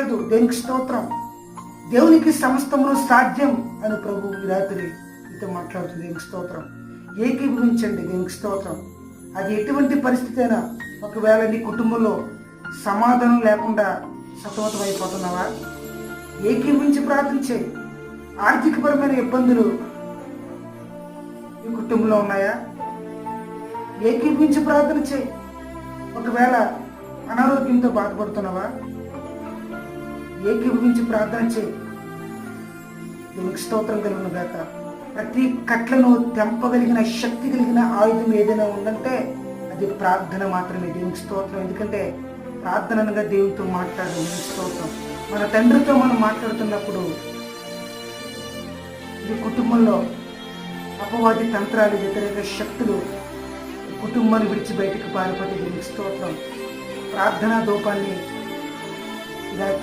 దేవునికి స్తోత్రం. దేవునికి సమస్తమును సాధ్యం అని ప్రభు ఈ రాత్రి మీతో మాట్లాడుతుంది. దేవునికి స్తోత్రం. ఏకీభవించండి. దేవునికి స్తోత్రం. అది ఎటువంటి పరిస్థితి అయినా, ఒకవేళ నీ కుటుంబంలో సమాధానం లేకుండా సతమతం అయిపోతున్నావా, ఏకీభవించి ప్రార్థన చేయి. ఆర్థికపరమైన ఇబ్బందులు నీ కుటుంబంలో ఉన్నాయా, ఏకీభవించి ప్రార్థన చేయి. ఒకవేళ అనారోగ్యంతో బాధపడుతున్నావా, ఏకీభవించి ప్రార్థన చేయి. దేవునికి స్తోత్రం కలుగును గాక. ప్రతి కట్లను తెంపగలిగిన శక్తి కలిగిన ఆయుధం ఏదైనా ఉందంటే అది ప్రార్థన మాత్రమే. దేవునికి స్తోత్రం. ఎందుకంటే ప్రార్థన అనగా దేవునితో మాట్లాడడం. దేవునికి స్తోత్రం. మన తండ్రితో మనం మాట్లాడుతున్నప్పుడు ఈ కుటుంబంలో అపవాది తంత్రాలు, వ్యతిరేక శక్తులు కుటుంబాన్ని విడిచి బయటికి పారిపోతే దేవునికి స్తోత్రం. ప్రార్థనా దూపాన్ని